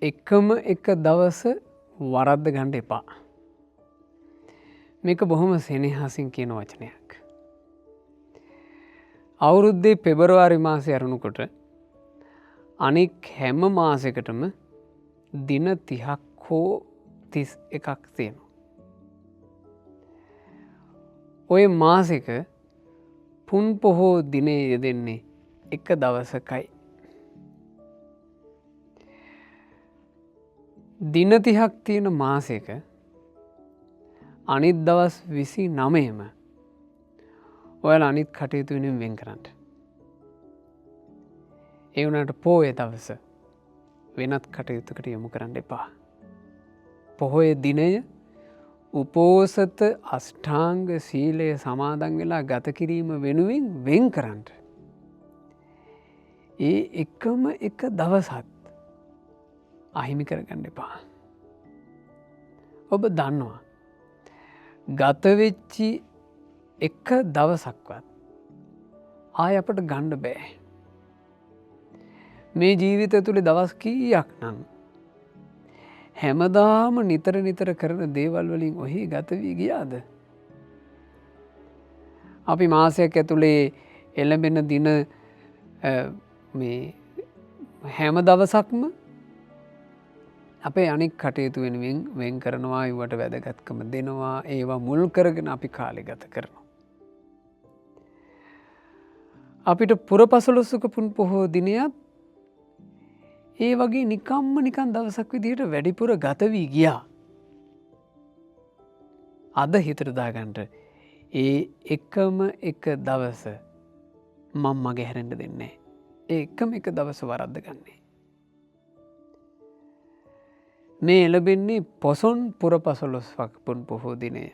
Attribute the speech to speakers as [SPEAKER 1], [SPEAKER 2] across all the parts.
[SPEAKER 1] එකම එක දවස වරද්ද ගන්න එපා. මේක බොහොම සෙනෙහසින් කියන වචනයක්. අවුරුද්දේ පෙබරවාරි මාසය අරුණුකොට අනික් හැම මාසයකටම දින 30ක් හෝ 31ක් තියෙනවා. ඔය මාසෙක පුන් පොහෝ දිනේ යෙදෙන්නේ එක දවසකයි. දින 30ක් තියෙන මාසෙක අනිත් දවස් 29ම ඔයාලා අනිත් කටයුතු වෙනුවෙන් වෙන් කරන්න. ඒ වුණාට පොහොය දවස වෙනත් කටයුතුකට යොමු කරන්න එපා. පොහොය දිනය උපෝසත අෂ්ටාංග සීලය සමාදන් වෙලා ගත කිරීම වෙනුවෙන් වෙන් කරන්න. ඒ එකම එක දවසත් අහිමි කරගන්න එපා. ඔබ දන්නවා ගතවෙච්චි එක දවසක්වත් ආය අපට ගණ්ඩ බෑ. මේ ජීවිත තුළේ දවස් කීයක් නම් හැමදාම නිතර නිතර කරන දේවල් වලින් ඔහි ගතවී ගියාද. අපි මාසයක් ඇතුළේ එළඹෙන දින හැම දවසක්ම අපේ අනික් කටයුතු වෙනුවෙන් වෙන් කරනවා, ඉවට වැදගත්කම දෙනවා, ඒවා මුල් කරගෙන අපි කාලෙ ගත කරනවා. අපිට පුරපසළොස්වක පුන් පොහෝ දිනයත් ඒ වගේ නිකම්ම නිකන් දවසක් විදිහට වැඩිපුර ගත වී ගියා. අද හිතට දාගන්ට ඒ එකම එක දවස මම මගේ හැරෙන්ඩ දෙන්නේ. ඒ එකම එක දවස වරද්ද ගන්නේ. මේ එළබෙන්නේ පොසොන් පුරපසළොස්වක පුන් පොහෝ දිනය.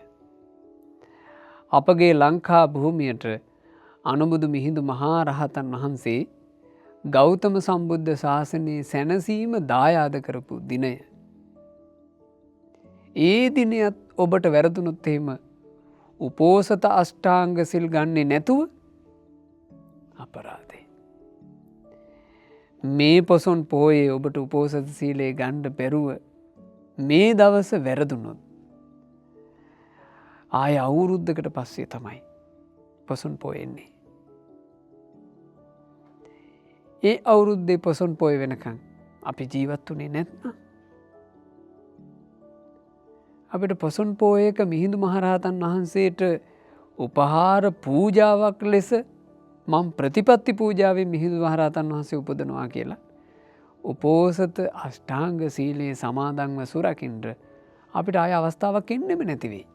[SPEAKER 1] අපගේ ලංකා භූමියට අනුබුදු මිහිඳු මහා රහතන් වහන්සේ ගෞතම සම්බුද්ධ ශාසනයේ සැනසීම දායාද කරපු දිනය. ඒ දිනයත් ඔබට වැරදුනොත් එහෙම උපෝසත අෂ්ටාංග සිල් ගන්නේ නැතුව අපරාධේ. මේ පොසොන් පෝයේ ඔබට උපෝසත සීලේ ගණ්ඩ බැරුව මේ දවස වැරදුනොත් ආය අවුරුද්ධකට පස්සේ තමයි පොසොන් පෝයෙන්නේ. ඒ අවුරුද්දේ පොසොන් පොය වෙනකං අපි ජීවත් වනේ නැත්නම්. අපිට පොසොන් පෝයක මිහිඳු මහරහතන් වහන්සේට උපහාර පූජාවක් ලෙස මං ප්‍රතිපත්ති පූජාවේ මිහිඳු මහරහතන් වහන්සේ උපදනවා කියලා උපෝසත අෂ්ටාංග සීලයේ සමාදන්ව සුරකින්ට අපිට ආය අවස්ථාවක් එන්නෙම නැතිවෙයි.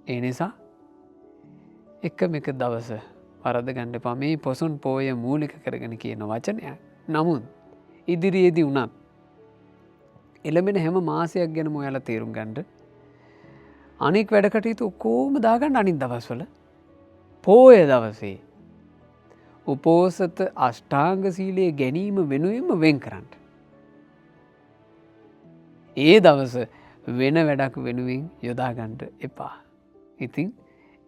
[SPEAKER 1] ඒ නිසා එකම එක දවස වරද ගණ්ඩ පා මේ පොසොන් පෝය මූලික කරගෙන කියන වචනයක්. නමුත් ඉදිරියේදී වුණත් එළඹෙන හැම මාසයක් ගැන ඔයාලා තේරුම් ගණ්ඩ අනික් වැඩකටයුතු ඔක්කෝම දාගන්න අනිත් දවස්වල පෝය දවසේ උපෝසත අෂ්ටාංග සීලයේ ගැනීම වෙනුවෙන්ම වෙන් කරන්න. ඒ දවස වෙන වැඩක් වෙනුවෙන් යොදාගණ්ඩ එපා. ඉතින්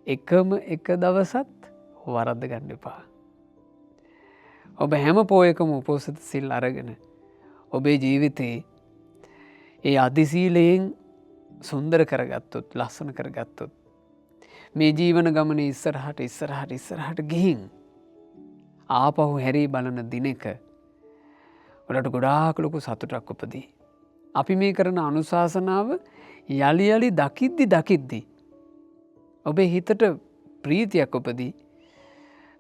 [SPEAKER 1] එකම එක දවසත් වරද්ද ගන්න එපා. ඔබ හැම පෝයකම උපෝසත සිල් අරගෙන ඔබේ ජීවිතයේ ඒ අධිසීලයෙන් සුන්දර කරගත්තොත්, ලස්සන කරගත්තොත් මේ ජීවන ගමන ඉස්සරහට ගිහින් ආපහු හැරී බලන දිනක ඔලට ගොඩාක් ලොකු සතුටක් උපදී. අපි මේ කරන අනුශාසනාව යළි යළි දකිද්දි ඔබේ හිතට ප්‍රීතියක් උපදී.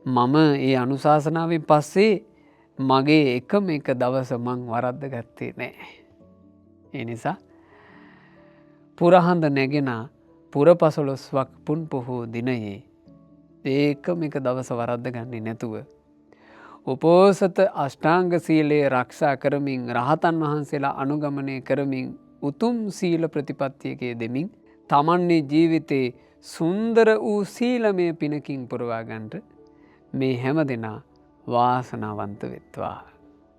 [SPEAKER 1] මම ඒ අනුශාසනාවෙන් පස්සේ මගේ එකම එක දවස මං වරද්ද ගත්තේ නෑ. ඒ නිසා පුරහඳ නැගෙන පුරපසළොස්වක පුන් පොහෝ දිනයේ ඒකම එක දවස වරද්ද ගන්නේ නැතුව උපෝසත අෂ්ටාංග සීලයේ රක්ෂා කරමින් රහතන් වහන්සේලා අනුගමනය කරමින් උතුම් සීල ප්‍රතිපත්තියකේ දෙමින් තමන්නේ ජීවිතේ සුන්දර වූ සීලමය පිනකින් පුරවාගන්ට මේ හැම දෙනා වාසනාවන්ත වෙත්වා.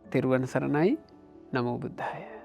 [SPEAKER 1] තෙරුවන් සරණයි. නමෝ බුද්ධාය.